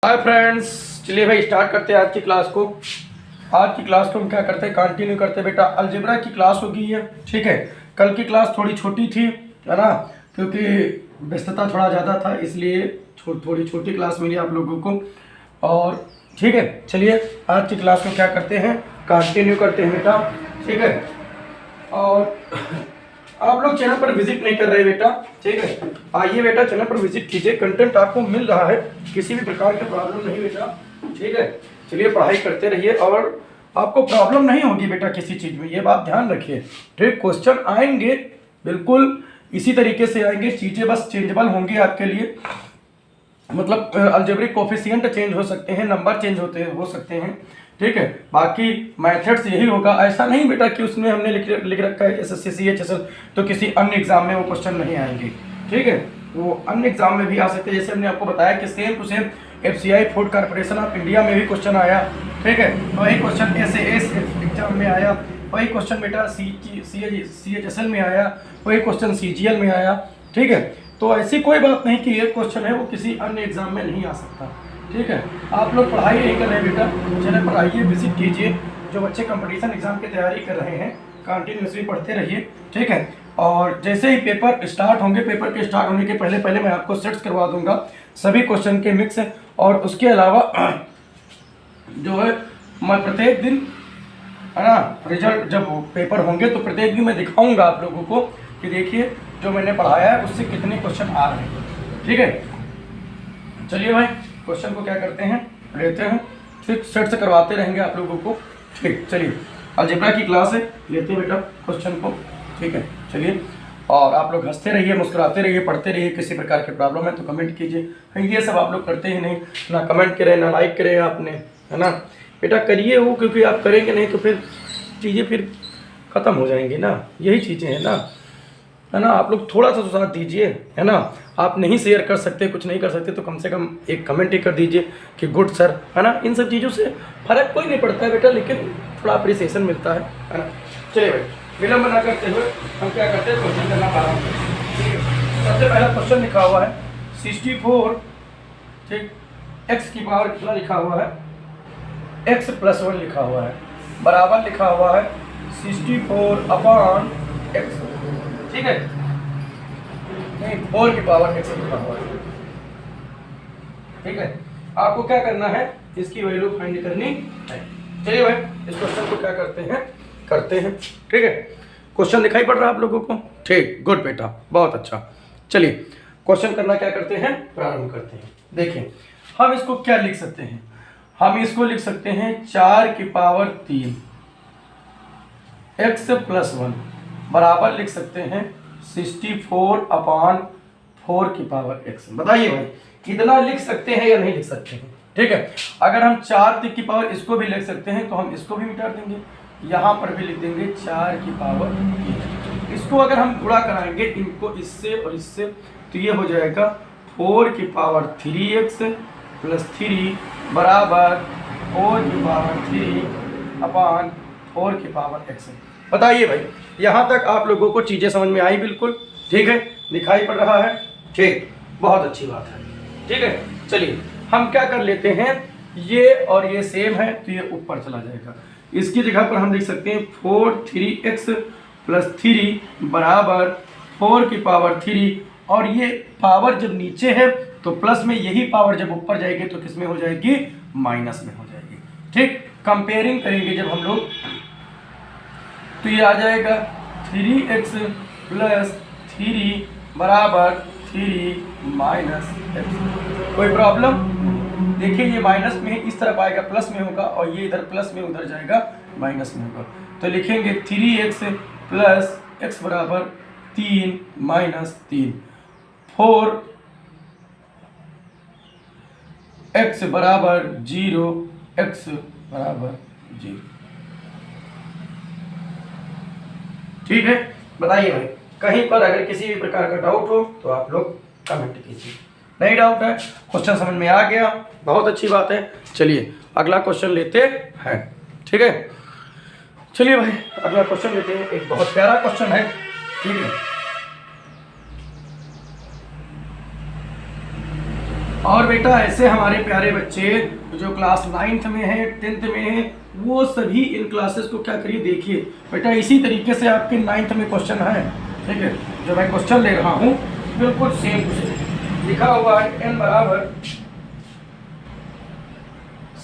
Hi friends, चलिए भाई start करते हैं आज की क्लास को। आज की क्लास को हम क्या करते हैं, कंटिन्यू करते हैं बेटा। अलजेब्रा की क्लास होगी है, ठीक है। कल की क्लास थोड़ी छोटी थी, है ना, क्योंकि व्यस्तता थोड़ा ज़्यादा था, इसलिए थोड़ी छोटी क्लास मिली आप लोगों को। और ठीक है, चलिए आज की क्लास को क्या करते हैं, कंटिन्यू करते हैं बेटा, ठीक है। और आप लोग चैनल पर विजिट नहीं कर रहे बेटा, ठीक है। आइए बेटा चैनल पर विजिट कीजिए, कंटेंट आपको मिल रहा है, किसी भी प्रकार की प्रॉब्लम नहीं बेटा, ठीक है। चलिए पढ़ाई करते रहिए और आपको प्रॉब्लम नहीं होगी बेटा किसी चीज़ में, ये बात ध्यान रखिए, ठीक। क्वेश्चन आएंगे बिल्कुल इसी तरीके से आएंगे, चीज़ें बस चेंजेबल होंगी आपके लिए, मतलब अलजेब्रिक कोफिशिएंट चेंज हो सकते हैं, नंबर चेंज हो सकते हैं, ठीक है। बाकी मैथड्स यही होगा। ऐसा नहीं बेटा कि उसमें हमने लिख रखा है SSC CHSL तो किसी अन्य एग्जाम में वो क्वेश्चन नहीं आएंगे, ठीक है। वो अन्य एग्जाम में भी आ सकते हैं, जैसे हमने आपको बताया कि same to same FCI food corporation of India में भी क्वेश्चन आया, ठीक है। वही क्वेश्चन SAS एग्जाम में आया, वही क्वेश्चन बेटा CHSL में आया, वही क्वेश्चन CGL में आया, ठीक है। तो ऐसी कोई बात नहीं कि एक क्वेश्चन है वो किसी अन्य एग्जाम में नहीं आ सकता, ठीक है। आप लोग पढ़ाई नहीं कर रहे बेटा, चैनल पर आइए, विजिट कीजिए। जो बच्चे कंपटीशन एग्जाम की तैयारी कर रहे हैं कंटिन्यूसली पढ़ते रहिए, ठीक है। और जैसे ही पेपर स्टार्ट होंगे, पेपर के स्टार्ट होने के पहले मैं आपको सेट्स करवा दूंगा सभी क्वेश्चन के मिक्स, और उसके अलावा जो है मैं प्रत्येक दिन, है ना, रिजल्ट जब पेपर होंगे तो प्रत्येक दिन मैं दिखाऊंगा आप लोगों को कि देखिए जो मैंने पढ़ाया है उससे कितने क्वेश्चन आ रहे हैं, ठीक है। चलिए भाई क्वेश्चन को क्या करते हैं, लेते हैं, फिर सेट से करवाते रहेंगे आप लोगों को, ठीक। चलिए अलजेब्रा की क्लास है, लेते हैं बेटा क्वेश्चन को, ठीक है। चलिए, और आप लोग हंसते रहिए, मुस्कुराते रहिए, पढ़ते रहिए। किसी प्रकार की प्रॉब्लम है तो कमेंट कीजिए। ये सब आप लोग करते ही नहीं, ना कमेंट करें ना लाइक करें आपने, है ना बेटा, करिए वो, क्योंकि आप करेंगे नहीं तो फिर चीज़ें फिर ख़त्म हो जाएंगी ना, यही चीज़ें हैं ना, है ना। आप लोग थोड़ा सा तो साथ दीजिए, है ना। आप नहीं शेयर कर सकते, कुछ नहीं कर सकते तो कम से कम एक कमेंट ही कर दीजिए कि गुड सर, है ना। इन सब चीज़ों से फर्क कोई नहीं पड़ता है बेटा, लेकिन थोड़ा अप्रिसिएशन मिलता है ना। चलिए भाई विलम्ब ना करते हुए हम क्या करते हैं, क्वेश्चन करना आरम्भ करते हैं, ठीक है। सबसे पहला क्वेश्चन लिखा हुआ है 64, ठीक, x की पावर कितना लिखा हुआ है, x + 1 लिखा हुआ है, बराबर लिखा हुआ है 64/x, ठीक है। नहीं, 4 की पावर x लिखा हुआ है, ठीक है। आपको क्या करना है, इसकी वैल्यू फाइंड करनी है। चलिए भाई इस क्वेश्चन को क्या करते हैं, ठीक है। क्वेश्चन दिखाई पड़ रहा है आप लोगों को, ठीक, गुड बेटा, बहुत अच्छा। चलिए क्वेश्चन करना क्या करते हैं, प्रारंभ करते हैं। देखिए हम इसको क्या लिख सकते हैं, हम इसको लिख सकते हैं 4 की पावर 3 x + 1 बराबर लिख सकते हैं 64/4 की पावर x। बताइए भाई कितना लिख सकते हैं या नहीं लिख सकते हैं, ठीक है। अगर हम 4 की पावर इसको भी लिख सकते हैं तो हम इसको भी मिटा देंगे, यहाँ पर भी लिख देंगे 4 की पावर 3। इसको अगर हम गुणा कराएंगे इनको इससे और इससे तो ये हो जाएगा 4 की पावर 3x + 3 बराबर 4 की पावर 3/4 की पावर x। बताइए भाई यहाँ तक आप लोगों को चीज़ें समझ में आई, बिल्कुल ठीक है, दिखाई पड़ रहा है, ठीक, बहुत अच्छी बात है, ठीक है। चलिए हम क्या कर लेते हैं, ये और ये सेम है तो ये ऊपर चला जाएगा, इसकी जगह पर हम लिख सकते हैं 3x + 3 बराबर 4 की पावर 3, और ये पावर जब नीचे है तो प्लस में, यही पावर जब ऊपर जाएगी तो किस में हो जाएगी, माइनस में हो जाएगी, ठीक। कंपेयरिंग करेंगे जब हम लोग तो ये आ जाएगा 3x + 3 बराबर 3 - x। कोई प्रॉब्लम, देखिए ये माइनस में इस तरफ आएगा, प्लस में होगा, और ये इधर प्लस में उधर जाएगा माइनस में होगा, तो लिखेंगे 3x + x बराबर 3 - 3, 4x बराबर 0, x बराबर 0, ठीक है। बताइए भाई कहीं पर अगर किसी भी प्रकार का डाउट हो तो आप लोग कमेंट कीजिए। नहीं डाउट है, क्वेश्चन समझ में आ गया, बहुत अच्छी बात है। चलिए अगला क्वेश्चन लेते हैं, ठीक है। चलिए भाई अगला क्वेश्चन लेते हैं, एक बहुत प्यारा क्वेश्चन है, ठीक है। और बेटा ऐसे हमारे प्यारे बच्चे जो क्लास 9th में है 10th में है वो सभी इन क्लासेस को क्या करिए देखिए बेटा। इसी तरीके से आपके 9th में क्वेश्चन है, ठीक है, जो मैं क्वेश्चन ले रहा हूँ बिल्कुल सेम क्वेश्चन लिखा हुआ है n बराबर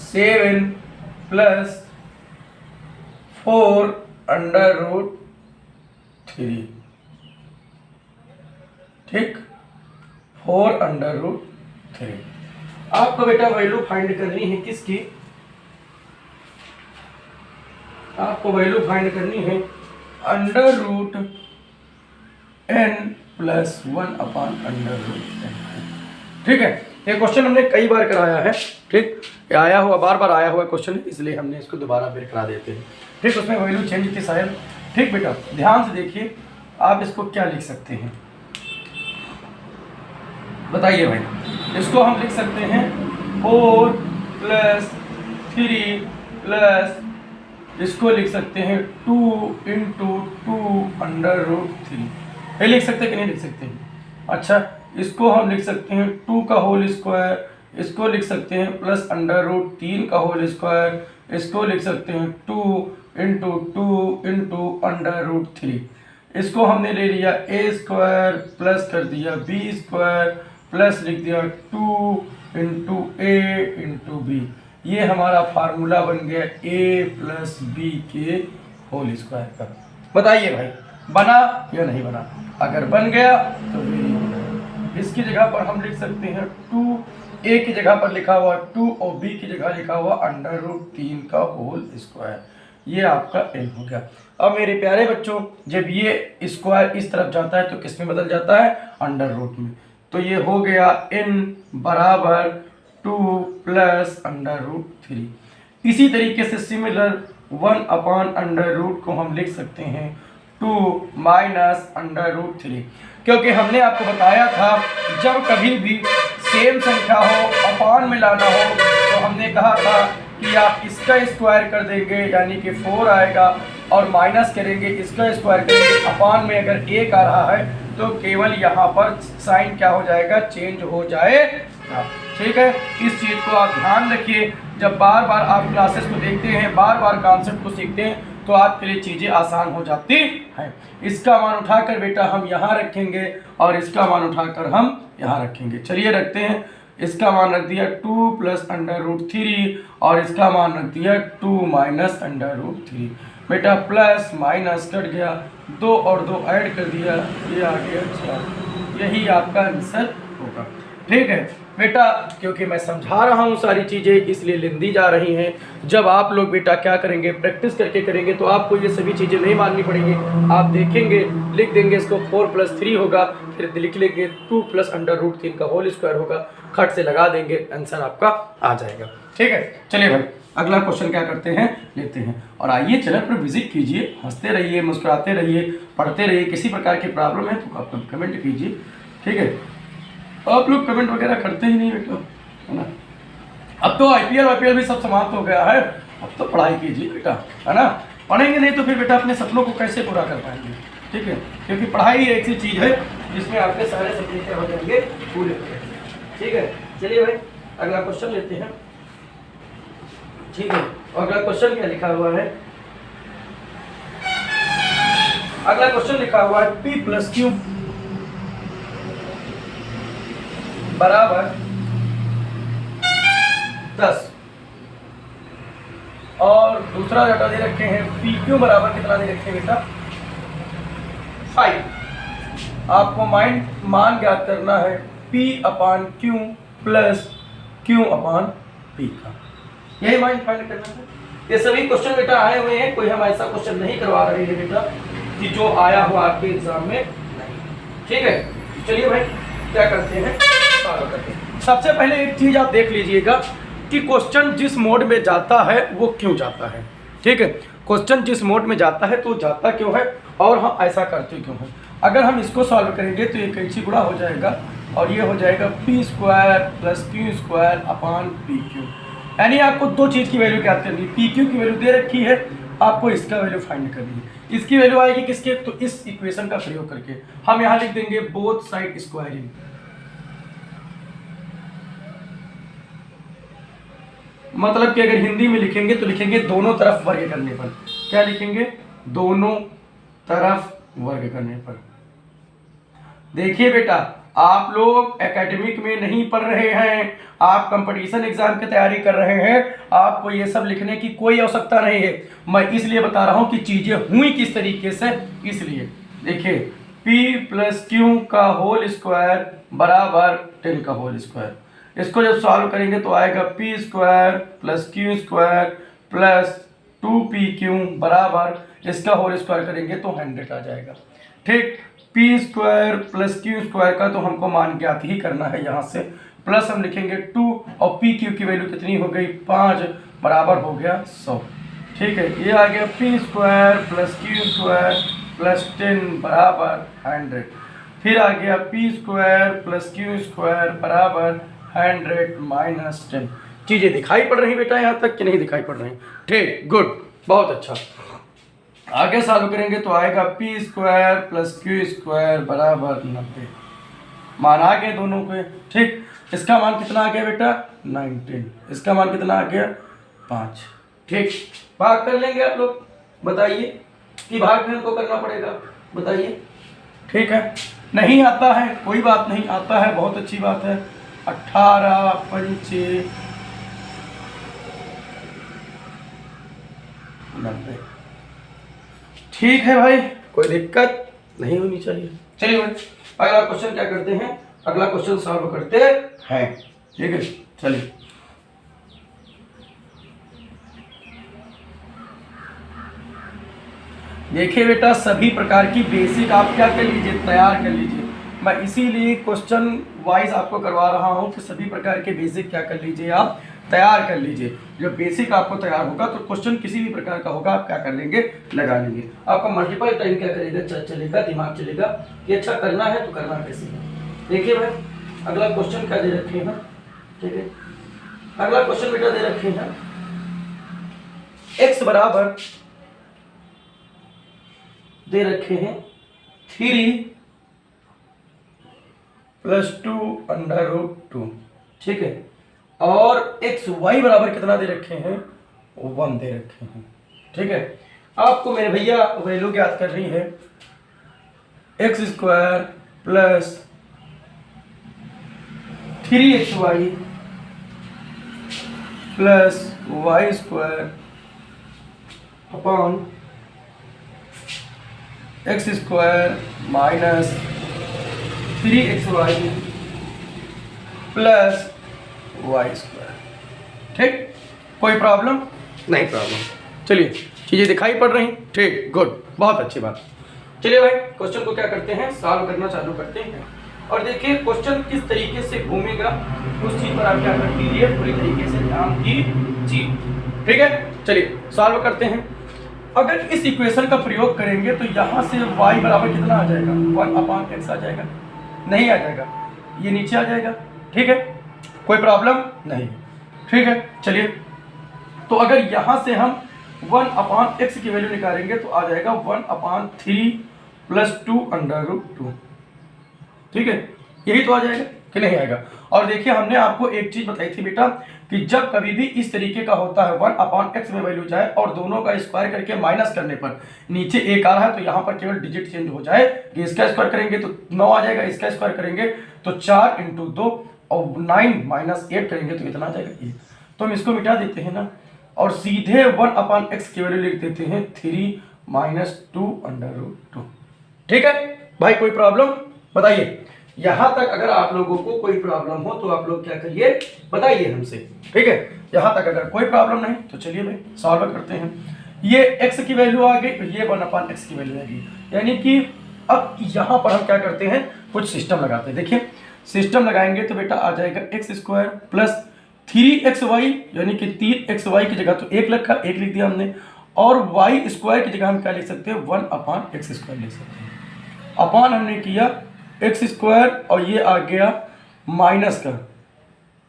7 + 4 √3, ठीक, 4 √3। आपको बेटा वैल्यू फाइंड करनी है किसकी, आपको वैल्यू फाइंड करनी है √n + 1/√n, ठीक है। ये क्वेश्चन हमने कई बार कराया है, ठीक, ये आया हुआ बार बार आया हुआ क्वेश्चन, इसलिए हमने इसको दोबारा फिर करा देते हैं, ठीक। उसमें वैल्यू चेंज थी शायद, ठीक बेटा। ध्यान से देखिए आप इसको क्या लिख सकते हैं, बताइए भाई। इसको हम लिख सकते हैं 4 + 3 + इसको लिख सकते हैं 2 × 2 √3। ये लिख सकते हैं कि नहीं लिख सकते हैं? अच्छा, इसको हम लिख सकते हैं 2 का होल स्क्वायर, इसको लिख सकते हैं प्लस √3 का होल स्क्वायर, इसको लिख सकते हैं 2 × 2 × √3। इसको हमने ले लिया a² प्लस कर दिया b² प्लस लिख दिया 2 × a × b। ये हमारा फार्मूला बन गया a + b के होल स्क्वायर का। बताइए भाई बना या नहीं बना? अगर बन गया तो वेरी गुड। इसकी जगह पर हम लिख सकते हैं 2, a की जगह पर लिखा हुआ 2 और b की जगह लिखा हुआ √3 का होल स्क्वायर। ये आपका n हो गया। अब मेरे प्यारे बच्चों जब ये स्क्वायर इस तरफ जाता है तो किस में बदल जाता है? √ में। तो ये हो गया n बराबर 2 + √3। इसी तरीके से सिमिलर 1/√, को हम लिख सकते हैं 2 - √3, क्योंकि हमने आपको बताया था जब कभी भी सेम संख्या हो अपान में लाना हो तो हमने कहा था कि आप इसका स्क्वायर कर देंगे यानी कि 4 आएगा, और माइनस करेंगे इसका स्क्वायर करेंगे, अपान में अगर 1 आ रहा है तो केवल यहाँ पर साइन क्या हो जाएगा? चेंज हो जाएगा, ठीक है। इस चीज़ को आप ध्यान रखिए। जब बार बार आप क्लासेस को देखते हैं, बार बार कॉन्सेप्ट को सीखते हैं तो आपके लिए चीज़ें आसान हो जाती हैं। इसका मान उठाकर बेटा हम यहाँ रखेंगे और इसका मान उठाकर हम यहाँ रखेंगे। चलिए रखते हैं। इसका मान रख दिया 2 + √3 और इसका मान रख दिया 2 - √3। बेटा प्लस माइनस कट गया, 2 और 2 ऐड कर दिया, ये आ गया 4। यही आपका आंसर होगा, ठीक है बेटा। क्योंकि मैं समझा रहा हूँ सारी चीज़ें इसलिए लेंदी जा रही हैं। जब आप लोग बेटा क्या करेंगे, प्रैक्टिस करके करेंगे तो आपको ये सभी चीज़ें नहीं माननी पड़ेंगी। आप देखेंगे, लिख देंगे इसको 4 + 3 होगा, फिर लिख लेंगे 2 + √3 का होल स्क्वायर होगा, खट से लगा देंगे, आंसर आपका आ जाएगा, ठीक है। चलिए भाई अगला क्वेश्चन क्या करते हैं, लेते हैं। और आइए चैनल पर विजिट कीजिए, हंसते रहिए, मुस्कुराते रहिए, पढ़ते रहिए। किसी प्रकार की प्रॉब्लम है तो आप कमेंट कीजिए, ठीक है। आप लोग कमेंट वगैरह करते ही नहीं बेटा, है ना। अब तो IPL भी सब समाप्त हो गया है, अब तो पढ़ाई कीजिए बेटा, है ना। पढ़ेंगे नहीं तो फिर बेटा अपने सपनों को कैसे पूरा कर पाएंगे, ठीक है। क्योंकि पढ़ाई एक ऐसी चीज़ है जिसमें आपके सारे सपने हो जाएंगे पूरे, ठीक है। चलिए भाई अगला क्वेश्चन लेते हैं, ठीक है। अगला क्वेश्चन क्या लिखा हुआ है? अगला क्वेश्चन लिखा हुआ है p + q बराबर 10 और दूसरा डाटा दे रखे हैं PQ बराबर कितना दे रखे हैं बेटा? 5। आपको मान ज्ञात करना है P/Q + Q/P का, यही मान फाइंड करना है। ये सभी क्वेश्चन बेटा आए हुए हैं, कोई हम ऐसा क्वेश्चन नहीं करवा रहे हैं बेटा कि जो आया हुआ आपके एग्जाम में नहीं, ठीक है। चलिए भाई क्या करते हैं, सॉल्व करते हैं। सबसे पहले एक चीज आप देख लीजिएगा कि क्वेश्चन जिस मोड में जाता है वो क्यों जाता है, ठीक है। क्वेश्चन जिस मोड में जाता है तो जाता क्यों है और हम ऐसा करते क्यों हैं। अगर हम इसको सॉल्व करेंगे तो ये कैंची गुणा हो जाएगा और ये हो जाएगा p² + q² PQ। यानी आपको दो चीज़ की वैल्यू ज्ञात करनी है। PQ की वैल्यू दे रखी है, आपको इसका वैल्यू फाइंड करनी है। इसकी वैल्यू आएगी किसके? तो इस इक्वेशन का प्रयोग करके हम यहाँ लिख देंगे बोथ साइड स्क्वायरिंग। मतलब कि अगर हिंदी में लिखेंगे तो लिखेंगे दोनों तरफ वर्ग करने पर। क्या लिखेंगे? दोनों तरफ वर्ग करने पर। देखिए बेटा, आप लोग एकेडमिक में नहीं पढ़ रहे हैं, आप कंपटीशन एग्जाम की तैयारी कर रहे हैं, आपको ये सब लिखने की कोई आवश्यकता नहीं है। मैं इसलिए बता रहा हूं कि चीजें हुई किस तरीके से, इसलिए देखिए p प्लस क्यू का होल स्क्वायर बराबर 10 का होल स्क्वायर। इसको जब सॉल्व करेंगे तो आएगा p square plus Q square plus 2pq बराबर इसका होल स्क्वायर करेंगे तो 100 आ जाएगा। ठीक, P square plus Q square का तो हमको मान ज्ञात ही करना है, यहाँ से प्लस हम लिखेंगे 2 और पी क्यू की वैल्यू कितनी हो गई 5 बराबर हो गया 100। ठीक है, ये आ गया P square plus Q square plus 10 बराबर 100। फिर आ गया P square plus Q square बराबर 100 माइनस 10। चीज़ें दिखाई पड़ रही बेटा यहाँ तक कि नहीं दिखाई पड़ रही? ठीक, गुड, बहुत अच्छा। आगे सॉल्व करेंगे तो आएगा P square plus Q square बराबर 90। मान आ गए दोनों के। ठीक, इसका मान कितना आ गया बेटा 19, इसका मान कितना आ गया 5। ठीक, भाग कर लेंगे आप लोग, बताइए कि भाग में हमको करना पड़ेगा, बताइए। ठीक है, नहीं आता है कोई बात नहीं, आता है बहुत अच्छी बात है। 18 पंचे 90। ठीक है भाई, कोई दिक्कत नहीं होनी चाहिए। चलिए भाई, अगला क्वेश्चन क्या करते हैं, अगला क्वेश्चन सॉल्व करते हैं। ठीक है, चलिए। देखिए बेटा, सभी प्रकार की बेसिक आप क्या कर लीजिए, तैयार कर लीजिए। मैं इसीलिए क्वेश्चन वाइज आपको करवा रहा हूं कि सभी प्रकार के बेसिक क्या कर लीजिए, आप तैयार कर लीजिए। जब बेसिक आपको तैयार होगा तो क्वेश्चन किसी भी प्रकार का होगा, आप क्या कर लेंगे, लगा लेंगे। आपका मल्टीपल टाइम क्या करेगा, चलेगा, दिमाग चलेगा कि अच्छा करना है तो करना कैसे है। देखिए भाई, अगला क्वेश्चन क्या दे रखे हैं, ठीक है, अगला क्वेश्चन बेटा दे रखे हैं x बराबर दे रखे हैं 3 + 2√2। ठीक है, और एक्स वाई बराबर कितना दे रखे हैं 1 दे रखे हैं। ठीक है, आपको मेरे भैया वैल्यू ज्ञात कर रही है x² plus 3xy plus y² upon x² minus 3xy plus y²। ठीक, कोई प्रॉब्लम नहीं? प्रॉब्लम। चलिए, चीज़ें दिखाई पड़ रही? ठीक, गुड, बहुत अच्छी बात। चलिए भाई, क्वेश्चन को क्या करते हैं, सॉल्व करना चालू करते हैं। और देखिए क्वेश्चन किस तरीके से घूमेगा, उस चीज़ पर आप क्या कर लीजिए, पूरी तरीके से ध्यान दीजिए। ठीक है, चलिए सॉल्व करते हैं। अगर इस इक्वेशन का प्रयोग करेंगे तो यहाँ से y बराबर कितना आ जाएगा 1/x आ जाएगा, नहीं आ जाएगा, ये नीचे आ जाएगा। ठीक है, कोई प्रॉब्लम नहीं। ठीक है, चलिए, तो अगर यहाँ से हम 1/x की वैल्यू निकालेंगे तो आ जाएगा 1/3 + 2√2। ठीक है, यही तो आ जाएगा कि नहीं आएगा। और देखिए, हमने आपको एक चीज बताई थी बेटा कि जब कभी भी इस तरीके का होता है 1/x में वैल्यू जाए और दोनों का स्क्वायर करके माइनस करने पर नीचे 1 आ रहा है तो यहाँ पर केवल डिजिट चेंज हो जाए कि इसका स्क्वायर करेंगे तो 9 आ जाएगा, इसका स्क्वायर करेंगे तो 4 × 2 और 9 - 8 करेंगे तो कितना आ जाएगा 1। तो हम इसको मिटा देते हैं ना, और सीधे 1/x की वैल्यू लिख देते हैं 3 - 2√2। ठीक है भाई, कोई प्रॉब्लम बताइए। यहां तक अगर आप लोगों को कोई प्रॉब्लम हो तो आप लोग क्या करिए, बताइए हमसे। ठीक है, यहां तक अगर कोई प्रॉब्लम नहीं तो चलिए भाई सॉल्व करते हैं। ये x की वैल्यू आ गई, ये 1/x की वैल्यू आ गई, यानी कि अब यहां पर हम क्या करते हैं, कुछ सिस्टम लगाते हैं। देखिए, सिस्टम लगाएंगे तो बेटा आ जाएगा x² प्लस 3xy, यानी कि 3xy की जगह तो 1 लिखा, 1 लिख दिया हमने, और y² की जगह हम क्या लिख सकते हैं 1/x² लिख सकते हैं। अपॉन हमने किया x² और ये आ गया माइनस का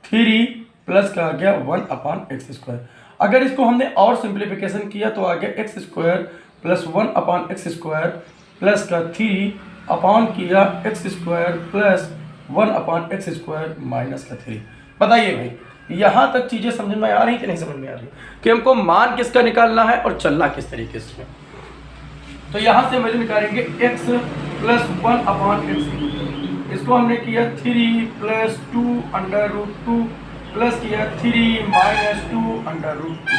3 प्लस का आ गया 1/x²। अगर इसको हमने और सिंप्लीफिकेशन किया तो आ गया x² प्लस 1/x² प्लस का 3 अपॉन किया x² प्लस 1/x² माइनस का 3। बताइए भाई, यहाँ तक चीज़ें समझ में आ रही कि नहीं समझ में आ रही कि हमको मान किसका निकालना है और चलना किस तरीके से। तो यहाँ से वैल्यू निकालेंगे x प्लस 1/x, इसको हमने किया 3 प्लस 2 अंडर रूट 2 प्लस किया 3 माइनस 2 अंडर रूट 2।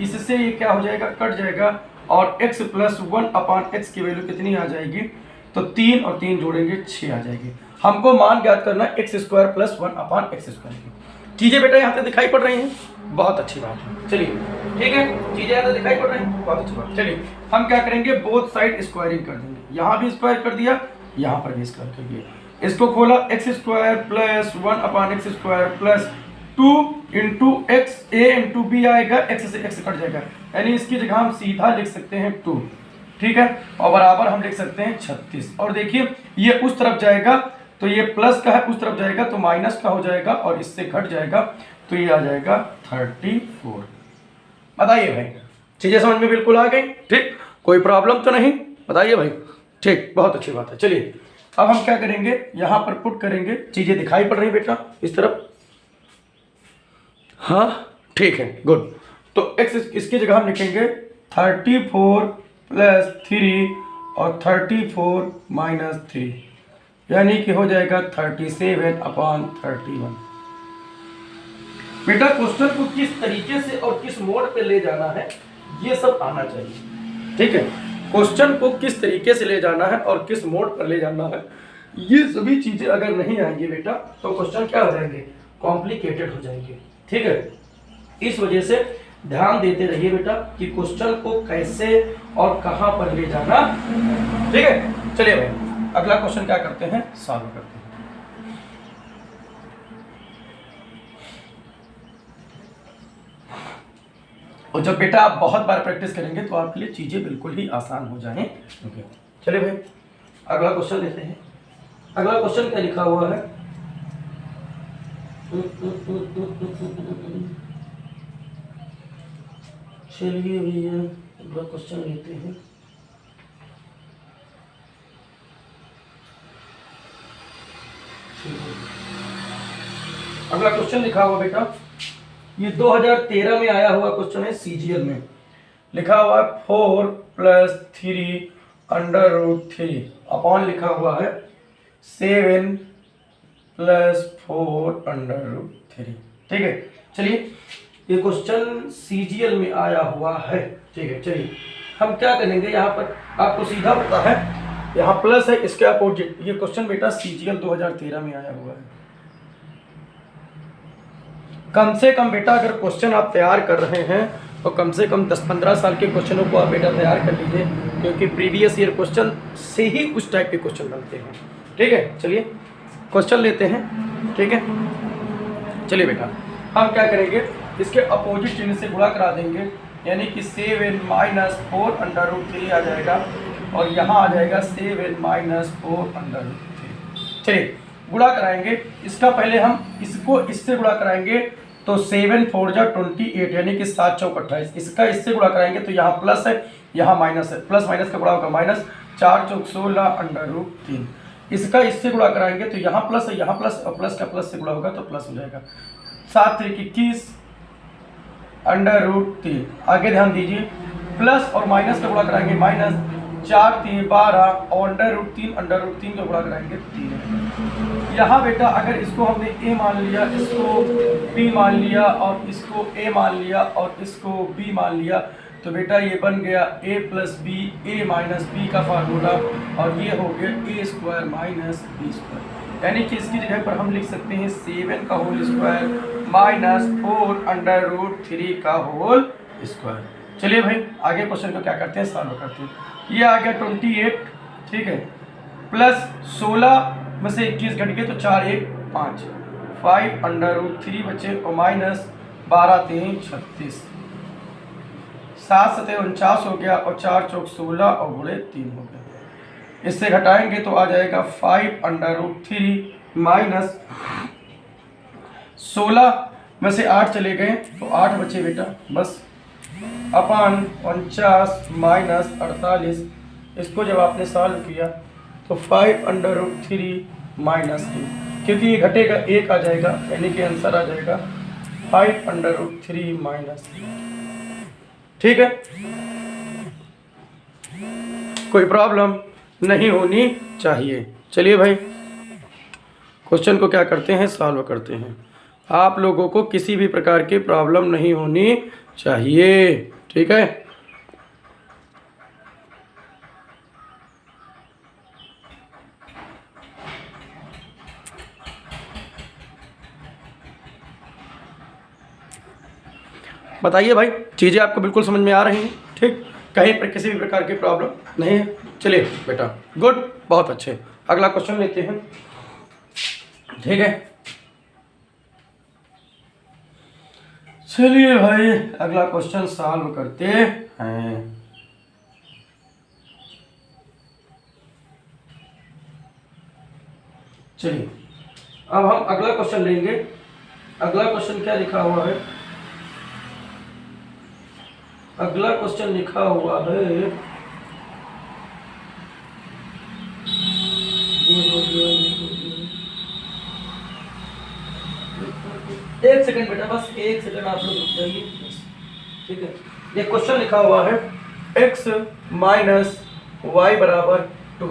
इससे ये क्या हो जाएगा, कट जाएगा और x प्लस 1/x की वैल्यू कितनी आ जाएगी, तो 3 और 3 जोड़ेंगे 6 आ जाएगी। हमको मान ज्ञात करना है x square plus 1/x square की। चीज़ें बेटा यहाँ से दिखाई पड़ रही हैं, बहुत अच्छी बात है। चलिए ठीक है, चीज़ें यहाँ से दिखाई पड़ रही हैं, बहुत अच्छी बात। चलिए हम क्या करेंगे, बोथ साइड स्क्वायरिंग कर देंगे। यहाँ भी स्क्वायर कर दिया, यहाँ पर भी स्क्वायर कर दिया। इसको खोला x square plus 1/x square plus 2 into x, a into b आएगा, x से x कट जाएगा, यानी इसकी जगह हम सीधा लिख सकते हैं 2, ठीक है, और बराबर हम लिख सकते हैं 36। और देखिए ये उस तरफ जाएगा तो ये प्लस का है, उस तरफ जाएगा तो माइनस का हो जाएगा और इससे घट जाएगा तो ये आ जाएगा 34। बताइए भाई, चीजें समझ में बिल्कुल आ गई, ठीक, कोई प्रॉब्लम तो नहीं, बताइए भाई, ठीक, बहुत अच्छी बात है। चलिए अब हम क्या करेंगे, यहाँ पर पुट करेंगे, चीजें दिखाई पड़ रही बेटा इस तरफ, हाँ ठीक है, गुड। तो x इसकी जगह हम लिखेंगे 34 प्लस 3 और 34 माइनस 3, यानी कि हो जाएगा 37/31। बेटा क्वेश्चन को किस तरीके से और किस मोड पे ले जाना है ये सब आना चाहिए, ठीक है। क्वेश्चन को किस तरीके से ले जाना है और किस मोड पर ले जाना है, ये सभी चीजें अगर नहीं आएंगी बेटा तो क्वेश्चन क्या हो जाएंगे, कॉम्प्लिकेटेड हो जाएंगे, ठीक है। इस वजह से ध्यान देते रहिए बेटा कि क्वेश्चन को कैसे और कहां पर ले जाना, ठीक है। चलिए भाई अगला क्वेश्चन क्या करते हैं, सॉल्व करते हैं। और जब बेटा आप बहुत बार प्रैक्टिस करेंगे तो आपके लिए चीजें बिल्कुल ही आसान हो जाएं। चलिए भाई अगला क्वेश्चन लेते हैं। अगला क्वेश्चन क्या लिखा हुआ है, चलिए भैया अगला क्वेश्चन लेते हैं। अगला क्वेश्चन लिखा हुआ बेटा, ये 2013 में आया हुआ क्वेश्चन है, सीजीएल में लिखा हुआ है 4 प्लस 3 अंडर रूट 3 अपॉन लिखा हुआ है 7 प्लस 4 अंडर रूट 3, ठीक है। चलिए ये क्वेश्चन सीजीएल में आया हुआ है, ठीक है। चलिए हम क्या करेंगे, यहाँ पर आपको सीधा पता है यहाँ प्लस है, इसके अपोजिट। ये क्वेश्चन बेटा सीजीएल 2013 में आया हुआ है। कम से कम बेटा अगर क्वेश्चन आप तैयार कर रहे हैं तो कम से कम 10-15 साल के क्वेश्चनों को आप बेटा तैयार कर लीजिए, क्योंकि प्रीवियस ईयर क्वेश्चन से ही उस टाइप के क्वेश्चन बनते हैं, ठीक है। चलिए क्वेश्चन लेते हैं, ठीक है। चलिए बेटा हम क्या करेंगे, इसके अपोजिट चिन्ह से गुणा करा देंगे, यानी कि 7 माइनस 4 अंडर रूट 3 आ जाएगा और यहाँ आ जाएगा 7 माइनस 4 अंडर रूट 3। चलिए गुणा कराएंगे, इसका पहले हम इसको इससे गुणा कराएंगे तो 7 4 जा 28, यानी कि 7 चौक 28। इसका इससे गुणा कराएंगे तो यहाँ प्लस है यहाँ माइनस है, प्लस माइनस का गुणा होगा माइनस, 4 चौक 16 अंडर रूट 3। इसका इससे गुणा कराएंगे तो यहाँ प्लस है यहाँ प्लस, और प्लस का प्लस से गुणा होगा तो प्लस हो जाएगा, 7 3 21 अंडर रूट 3। आगे ध्यान दीजिए, प्लस और माइनस का गुणा कराएंगे माइनस, 4 3 12 और अंडर रूट 3 का गुणा कराएंगे 3। यहाँ बेटा अगर इसको हमने a मान लिया, इसको b मान लिया और इसको a मान लिया और इसको b मान लिया, तो बेटा ये बन गया a plus b, a minus b का फार्मूला, और ये हो गया a square minus b square, यानी कि इसकी जगह पर हम लिख सकते हैं 7 का whole square minus 4 under root 3 का होल स्क्वायर। चलिए भाई आगे क्वेश्चन को क्या करते हैं, सॉल्व करते हैं। ये आ गया 28, ठीक है, प्लस 16 में से 21 घट गए तो 4 1 5, 5 अंडर रूट 3 बचे और माइनस 12 3 36, 7 7 49 हो गया और 4 चौक 16 और गुणे 3 हो गया। इससे घटाएंगे तो आ जाएगा 5 अंडर रूट 3 माइनस 16 में से 8 चले गए तो 8 बचे बेटा बस, अपान 49 माइनस 48। इसको जब आपने सॉल्व किया तो 5 अंडर रूट 3 माइनस 2, क्योंकि ये घटेगा 1 आ जाएगा, यानी कि आंसर आ जाएगा 5√3 माइनस, ठीक है, कोई प्रॉब्लम नहीं होनी चाहिए। चलिए भाई क्वेश्चन को क्या करते हैं, सॉल्व करते हैं। आप लोगों को किसी भी प्रकार की प्रॉब्लम नहीं होनी चाहिए, ठीक है। बताइए भाई, चीज़ें आपको बिल्कुल समझ में आ रही हैं, ठीक, कहीं पर किसी भी प्रकार की प्रॉब्लम नहीं है। चलिए बेटा, गुड, बहुत अच्छे। अगला क्वेश्चन लेते हैं, ठीक है। चलिए भाई अगला क्वेश्चन सॉल्व करते हैं। चलिए अब हम अगला क्वेश्चन लेंगे। अगला क्वेश्चन क्या लिखा हुआ है? अगला क्वेश्चन लिखा हुआ है, एक सेकंड बेटा, बस एक सेकंड आप लोग रुक जाइए, ठीक है। ये क्वेश्चन लिखा हुआ है x माइनस वाई बराबर 2,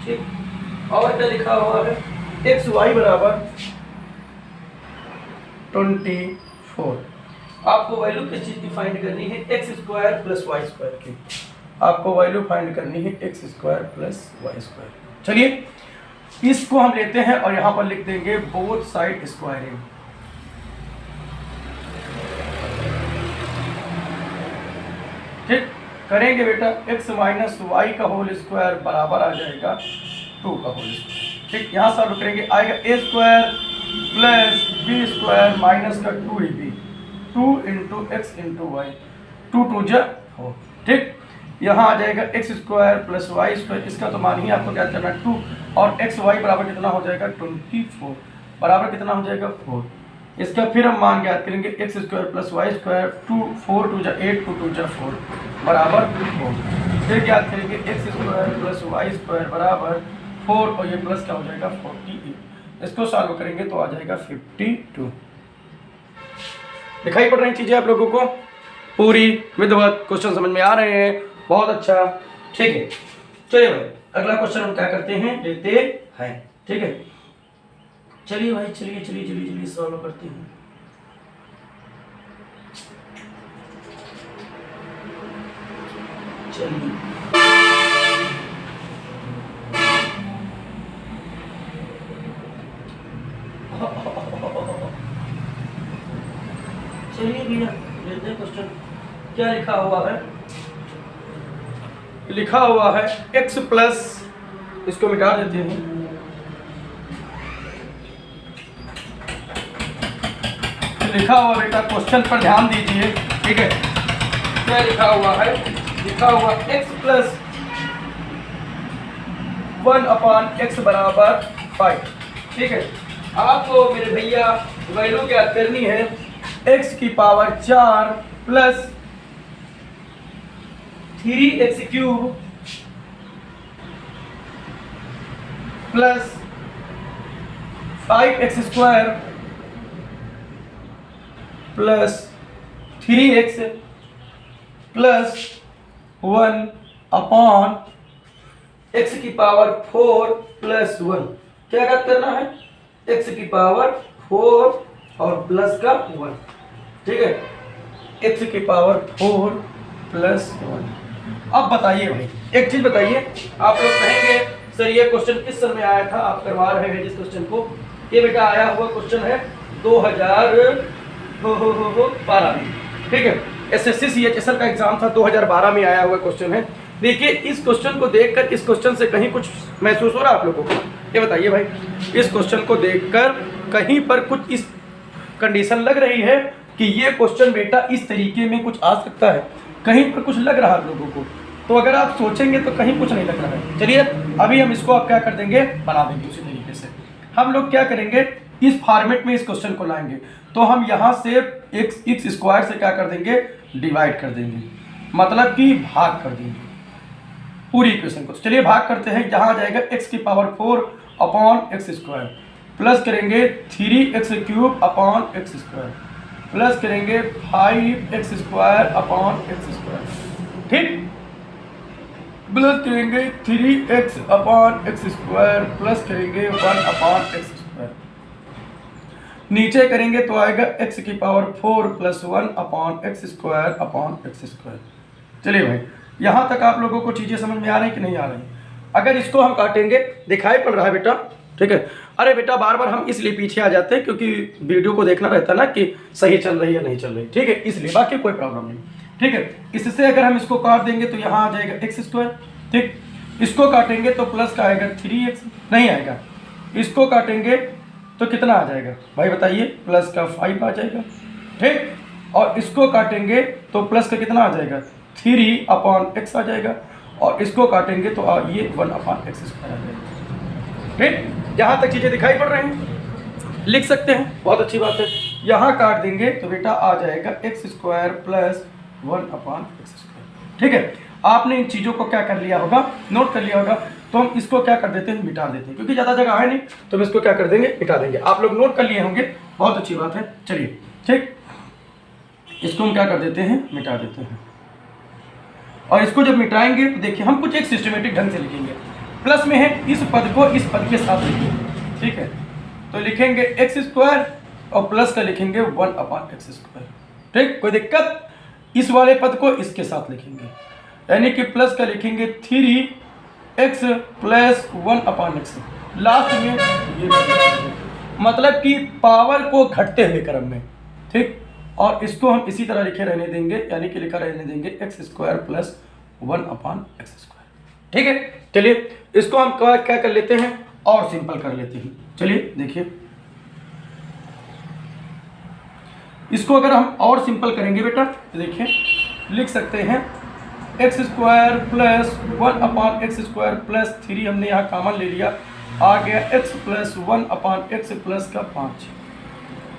ठीक। और क्या लिखा हुआ है? एक्स वाई बराबर 24। आपको वैल्यू किस चीज़ की फाइंड करनी है? X square plus y square की। आपको वैल्यू फाइंड करनी है x square plus y square. चलिए इसको हम लेते हैं और यहाँ पर लिख देंगे बोथ साइड स्क्वायरिंग। ठीक, करेंगे बेटा, x माइनस वाई का होल स्क्वायर बराबर आ जाएगा 2 का होल स्क्वायर। ठीक, यहाँ सॉल्व करेंगे, आएगा a square plus b square minus का 2ab, 2 into x into Y, 2 2 जा 4। ठीक, यहाँ आ जाएगा x square plus y square, इसका तो मान ही आपको क्या करना है 2, और एक्स वाई बराबर कितना हो जाएगा 24, बराबर कितना हो जाएगा 4। इसका फिर हम मान ज्ञात करेंगे, x square plus y square, 2 4 2 जा 8, 2 2 जा 4 बराबर 4। फिर ज्ञात करेंगे x square plus y square बराबर 4, और ये प्लस क्या हो जाएगा 48। इसको सॉल्व करेंगे तो आ जाएगा 52। दिखाई पड़ रही चीज़ें आप लोगों को पूरी विधिवत? क्वेश्चन समझ में आ रहे हैं? बहुत अच्छा, ठीक है। चलिए भाई अगला क्वेश्चन हम क्या करते हैं, लेते हैं, ठीक है। चलिए भाई, चलिए चलिए चलिए चलिए सॉल्व करते हैं। चलिए चलिए भैया लेते हैं क्वेश्चन। क्या लिखा हुआ है? लिखा हुआ है x प्लस, इसको मिटा देते हैं, लिखा हुआ बेटा क्वेश्चन पर ध्यान दीजिए, ठीक है। क्या लिखा हुआ है? लिखा हुआ x प्लस 1/x बराबर 5, ठीक है। आपको मेरे भैया वैल्यू ज्ञात करनी है x की power 4 plus 3x cube plus 5x square plus 3x plus 1/x की पावर 4 प्लस 1। क्या याद करना है? x की पावर 4 और प्लस का 1, ठीक है। x की पावर 4 प्लस 1। अब बताइए भाई एक चीज बताइए, आप लोग कहेंगे सर ये क्वेश्चन किस सन में आया था, आप करवा रहे हैं जिस क्वेश्चन को, ये बेटा आया हुआ क्वेश्चन है 2012 में, ठीक है। एसएससी सीएचएसएल का एग्जाम था, 2012 में आया हुआ क्वेश्चन है। देखिए इस क्वेश्चन को देखकर इस क्वेश्चन से कहीं कुछ महसूस हो रहा है आप लोगों को? ये बताइए भाई, इस क्वेश्चन को देखकर कहीं पर कुछ इस कंडीशन लग रही है कि ये क्वेश्चन बेटा इस तरीके में कुछ आ सकता है? कहीं पर कुछ लग रहा है आप लोगों को? तो अगर आप सोचेंगे तो कहीं कुछ नहीं लग रहा है। चलिए अभी हम इसको आप क्या कर देंगे, बना देंगे उसी तरीके से। हम लोग क्या करेंगे, इस फॉर्मेट में इस क्वेश्चन को लाएंगे, तो हम यहाँ से एक्स स्क्वायर से क्या कर देंगे, डिवाइड कर देंगे, मतलब कि भाग कर देंगे पूरी इक्वेशन को। चलिए भाग करते हैं, यहाँ आ जाएगा x की पावर 4/x स्क्वायर, प्लस करेंगे 3x cube upon x square, plus करेंगे 5x² अपॉन x², ठीक, प्लस करेंगे 3x अपॉन x² प्लस करेंगे 1 अपॉन x², नीचे करेंगे तो आएगा x की power 4 plus 1 upon x² upon x²। चलिए भाई, यहाँ तक आप लोगों को चीज़ें समझ में आ रही कि नहीं आ रही? अगर इसको हम काटेंगे, दिखाई पड़ रहा है बेटा, ठीक है? अरे बेटा बार बार हम इसलिए पीछे आ जाते हैं क्योंकि वीडियो को देखना रहता है ना कि सही चल रही है नहीं चल रही, ठीक है, इसलिए, बाकी कोई प्रॉब्लम नहीं, ठीक है। इससे अगर हम इसको काट देंगे तो यहाँ आ जाएगा x², ठीक, इसको काटेंगे तो प्लस का आएगा 3x, नहीं आएगा, इसको काटेंगे तो कितना आ जाएगा भाई बताइए, प्लस का 5 आ जाएगा, ठीक, और इसको काटेंगे तो प्लस का कितना आ जाएगा 3 अपॉन x आ जाएगा, और इसको काटेंगे तो ये 1 अपॉन x² आ जाएगा, ठीक। यहाँ तक चीज़ें दिखाई पड़ रही हैं, लिख सकते हैं, बहुत अच्छी बात है। यहाँ काट देंगे तो बेटा आ जाएगा x² प्लस 1 अपॉन x², ठीक है। आपने इन चीज़ों को क्या कर लिया होगा, नोट कर लिया होगा, तो हम इसको क्या कर देते हैं, मिटा देते हैं, क्योंकि ज़्यादा जगह है नहीं, तो हम इसको क्या कर देंगे, मिटा देंगे। आप लोग नोट कर लिए होंगे, बहुत अच्छी बात है। चलिए, ठीक, इसको हम क्या कर देते हैं, मिटा देते हैं, और इसको जब मिटाएंगे तो देखिए हम कुछ एक सिस्टमेटिक ढंग से लिखेंगे। प्लस में है, इस पद को इस पद के साथ लिखेंगे, ठीक है, तो लिखेंगे x² और प्लस का लिखेंगे 1 अपॉन x², ठीक, कोई दिक्कत? इस वाले पद को इसके साथ लिखेंगे, यानी कि प्लस का लिखेंगे 3x plus 1 upon x, last में ये मतलब कि पावर को घटते हुए क्रम में, ठीक, और इसको हम इसी तरह लिखे रहने देंगे, यानी कि लिखा रहने देंगे x² प्लस 1 अपॉन x², ठीक है। चलिए इसको हम क्या कर लेते हैं, और सिंपल कर लेते हैं। चलिए देखिए, इसको अगर हम और सिंपल करेंगे बेटा तो देखिए लिख सकते हैं x² plus 1 upon x² plus 3, हमने यहाँ कॉमन ले लिया, आ गया x plus 1 upon x plus का 5,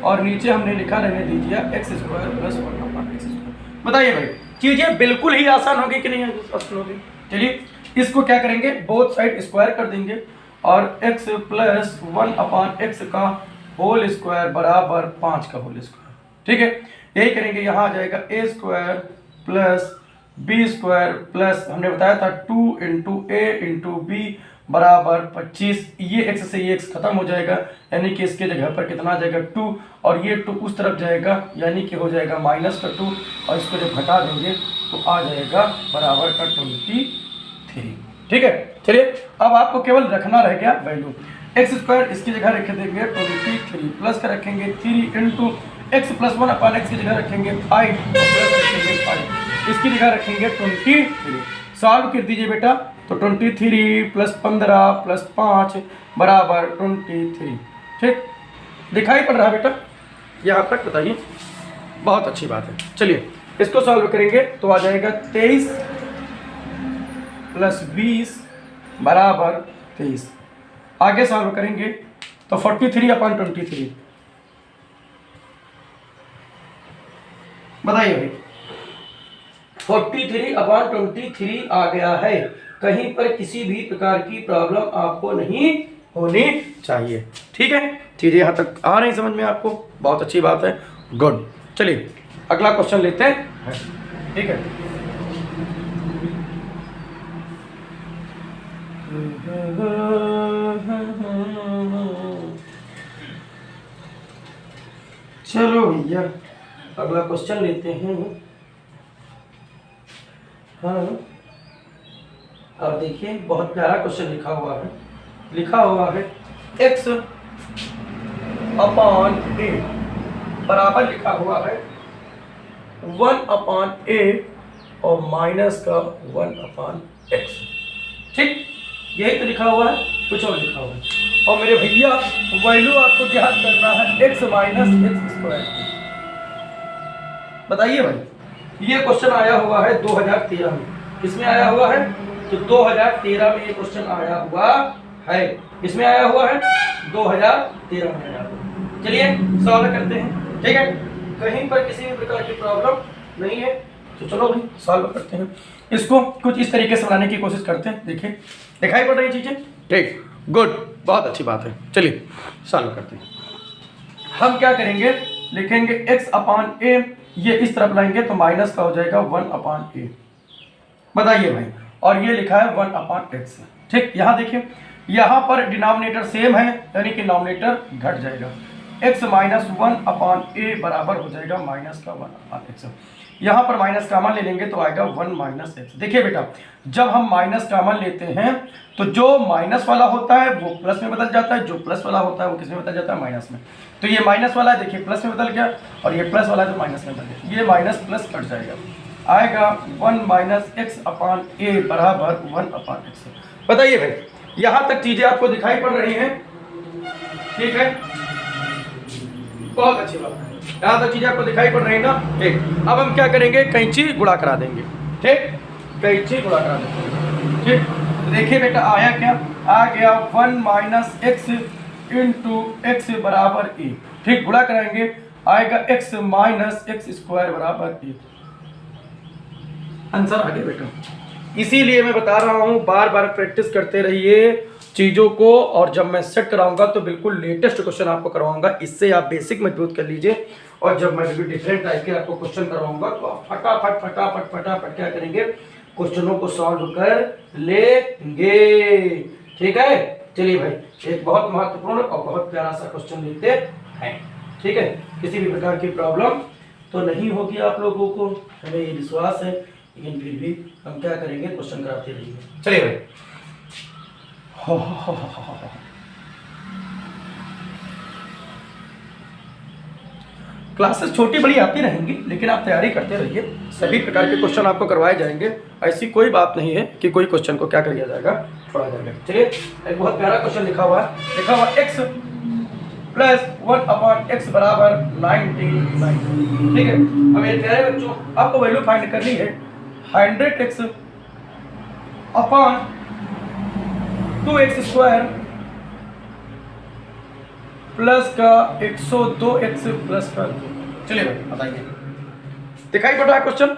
और नीचे हमने लिखा रहने दीजिए x² प्लस 1 अपॉन x²। बताइए भाई, चीज़ें बिल्कुल ही आसान होगी कि नहीं आसान होगी? चलिए इसको क्या करेंगे, बोथ साइड स्क्वायर कर देंगे, और x प्लस 1 अपॉन x का होल स्क्वायर बराबर 5 का होल स्क्वायर, ठीक है, यही करेंगे। यहाँ आ जाएगा a² प्लस b² प्लस हमने बताया था 2 × a × b बराबर 25, ये x से ये x खत्म हो जाएगा, यानी कि इसके जगह पर कितना आ जाएगा 2, और ये 2 उस तरफ जाएगा, यानी कि हो जाएगा -2, और इसको जब घटा देंगे तो आ जाएगा बराबर का 23, ठीक है। चलिए अब आपको केवल रखना रह गया वैल्यू, x² इसकी जगह रख देंगे 23, प्लस का रखेंगे 3 × x प्लस 1 अपॉन x की जगह रखेंगे 5, प्लस रखेंगे 5, इसकी जगह रखेंगे 23, सॉल्व कर दीजिए बेटा, तो 23 प्लस 15 प्लस 5 बराबर 23, ठीक, दिखाई पड़ रहा है बेटा यहाँ तक? बताइए, बहुत अच्छी बात है। चलिए इसको सॉल्व करेंगे तो आ जाएगा 23 प्लस 20 बराबर 23, आगे सॉल्व करेंगे तो 43 अपॉन 23, बताइए भाई, 43 अपॉन 23 आ गया है, कहीं पर किसी भी प्रकार की प्रॉब्लम आपको नहीं होनी चाहिए, ठीक है। चीज़ें यहाँ तक आ रही समझ में आपको? बहुत अच्छी बात है, गुड। चलिए अगला क्वेश्चन लेते हैं, ठीक है। चलो भैया अगला क्वेश्चन लेते हैं। हाँ, अब देखिए बहुत प्यारा क्वेश्चन लिखा हुआ है x अपॉन a बराबर लिखा हुआ है 1 अपॉन a और माइनस का 1 अपॉन x, ठीक, यही तो लिखा हुआ है, कुछ और लिखा हुआ है। और मेरे भैया वैल्यू आपको ज्ञात करना है x माइनस x²। बताइए भाई, ये क्वेश्चन आया हुआ है 2013 में, किसमें आया हुआ है? तो 2013 में ये क्वेश्चन आया हुआ है, किसमें आया हुआ है? 2013 में आया हुआ। चलिए सॉल्व करते हैं, ठीक है, कहीं पर किसी भी प्रकार की प्रॉब्लम नहीं है, तो चलो भाई सॉल्व करते हैं। इसको कुछ इस तरीके से बनाने की कोशिश करते हैं, देखिए दिखाई पड़ रही चीजें, ठीक, गुड, बहुत अच्छी बात है। चलिए सॉल्व करते हैं। हम क्या करेंगे, लिखेंगे x अपान a, ये इस तरफ लाएंगे तो माइनस का हो जाएगा 1 अपान a। बताइए भाई, और ये लिखा है 1 अपान x। ठीक, यहाँ देखिए यहाँ पर डिनोमिनेटर सेम है यानी कि नॉमिनेटर घट जाएगा। x माइनस 1 अपान a बराबर हो जाएगा माइनस का 1 अपान x। यहाँ पर माइनस कॉमन ले लेंगे तो आएगा 1 माइनस एक्स। देखिए बेटा, जब हम माइनस कॉमन लेते हैं तो जो माइनस वाला होता है वो प्लस में बदल जाता है, जो प्लस वाला होता है वो किस में बदल जाता है, माइनस में। तो ये माइनस वाला है, देखिए प्लस में बदल गया, और ये प्लस वाला है तो माइनस में बदल गया। ये माइनस प्लस कट जाएगा, आएगा 1 माइनस एक्स अपान ए बराबर 1 अपान एक्स। बताइए भाई, यहाँ तक चीजें आपको दिखाई पड़ रही हैं? ठीक है, बहुत अच्छी बात है, यहाँ तक चीजें आपको दिखाई पड़ रही है ना। ठीक, अब हम क्या करेंगे, कैंची गुणा करा देंगे। ठीक, कैंची गुणा करा देंगे। ठीक, देखिए बेटा आया क्या, आ गया 1 माइनस एक्स इंटू एक्स बराबर ए। ठीक, गुणा कराएंगे, आएगा x माइनस एक्स स्क्वायर बराबर ए। आंसर आ गया बेटा। इसीलिए मैं बता रहा हूँ, बार बार प्रैक्टिस करते रहिए चीज़ों को, और जब मैं सेट कराऊंगा तो बिल्कुल लेटेस्ट क्वेश्चन आपको करवाऊंगा, इससे आप बेसिक मजबूत कर लीजिए। और जब मैं डिफरेंट टाइप के आपको क्वेश्चन करवाऊंगा तो आप फटाफट फटाफट फटाफट क्या करेंगे, क्वेश्चनों को सॉल्व कर लेंगे। ठीक है, चलिए भाई, एक बहुत महत्वपूर्ण और बहुत प्यारा सा क्वेश्चन लेते हैं। ठीक है, किसी भी प्रकार की प्रॉब्लम तो नहीं होगी आप लोगों को, हमें ये विश्वास है, लेकिन फिर भी हम क्या करेंगे, क्वेश्चन कराते रहेंगे। चलिए भाई, क्लासेस छोटी बड़ी आती रहेंगी, लेकिन आप तैयारी करते रहिए, सभी प्रकार के क्वेश्चन आपको करवाए जाएंगे। ऐसी कोई बात नहीं है कि कोई क्वेश्चन को क्या कर दिया जाएगा, छोड़ा जाएगा। चलिए, एक बहुत प्यारा क्वेश्चन लिखा हुआ है, x प्लस 1 अपॉन एक्स बराबर 99। ठीक है, अब मेरे प्यारे बच्चों, आपको वैल्यू फाइंड करनी है 100x upon 2x square plus का 102x प्लस का 2। चलिए भाई बताइए, दिखाई पड़ रहा है क्वेश्चन?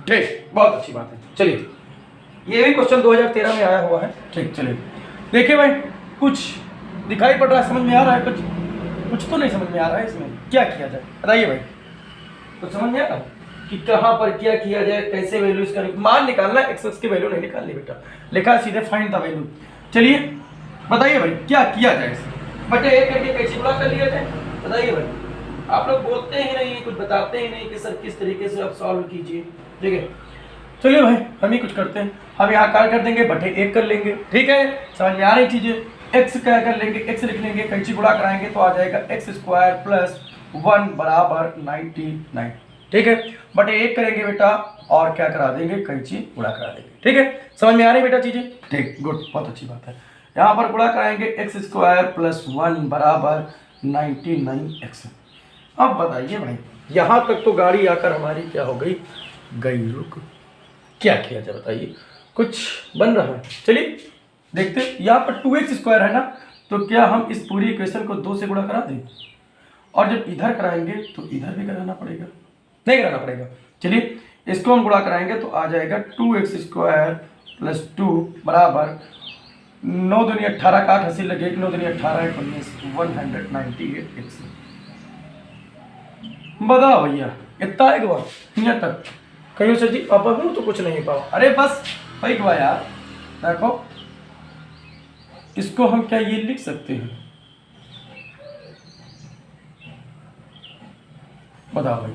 ठीक, बहुत अच्छी बात है। चलिए, ये भी क्वेश्चन 2013 में आया हुआ है। ठीक, चलिए देखिए भाई, कुछ दिखाई पड़ रहा है, समझ में आ रहा है? कुछ तो नहीं समझ में आ रहा है, इसमें क्या किया जाए बताइए भाई, कुछ समझ में आ रहा है कि कहाँ पर क्या किया जाए, कैसे वैल्यू इसका मान निकालना है। एक्स की वैल्यू नहीं निकालनी बेटा, लिखा सीधे फाइंड द वैल्यू। चलिए बताइए भाई, क्या किया जाए इसे, बटे एक करके कैसे गुणा कर लिया जाए, बताइए भाई। आप लोग बोलते ही नहीं, कुछ बताते ही नहीं कि सर किस तरीके से आप सॉल्व कीजिए। ठीक है, चलिए भाई, हम ही कुछ करते हैं, हम यहाँ क्या कर देंगे, बटे एक कर लेंगे। ठीक है, समझ में आ रही चीजें। एक्स क्या कर लेंगे, एक्स लिख लेंगे, कैंची गुणा कराएंगे तो आ जाएगा एक्स स्क्वायर प्लस 1 बराबर 99। ठीक है, बटे एक करेंगे बेटा, और क्या करा देंगे, कैंची गुणा करा देंगे। ठीक है, समझ में आ रही बेटा चीजें? ठीक, गुड, बहुत अच्छी बात है। यहाँ पर गुणा कराएंगे एक्स स्क्वायर प्लस 1 बराबर 99x। अब बताइए भाई, यहाँ तक तो गाड़ी आकर हमारी क्या हो गई, रुक। क्या किया जाए बताइए, कुछ बन रहा है? चलिए देखते हैं। यहाँ पर 2x स्क्वायर है ना, तो क्या हम इस पूरी इक्वेशन को 2 से गुणा करा दें, और जब इधर कराएंगे तो इधर भी कराना पड़ेगा, नहीं कराना पड़ेगा। चलिए, इसको हम गुणा कराएंगे तो आ जाएगा 2x स्क्वायर प्लस 2 बराबर 9 दूनी 18 का 8 हंसी लगे, 9 दूनी 18 19 198x। बताओ भैया, इतना एक बार यहाँ तक कहीं सर जी पापा हूँ तो कुछ नहीं पाओ, अरे बस भाई हुआ यार। देखो, इसको हम क्या ये लिख सकते हैं, बताओ भाई।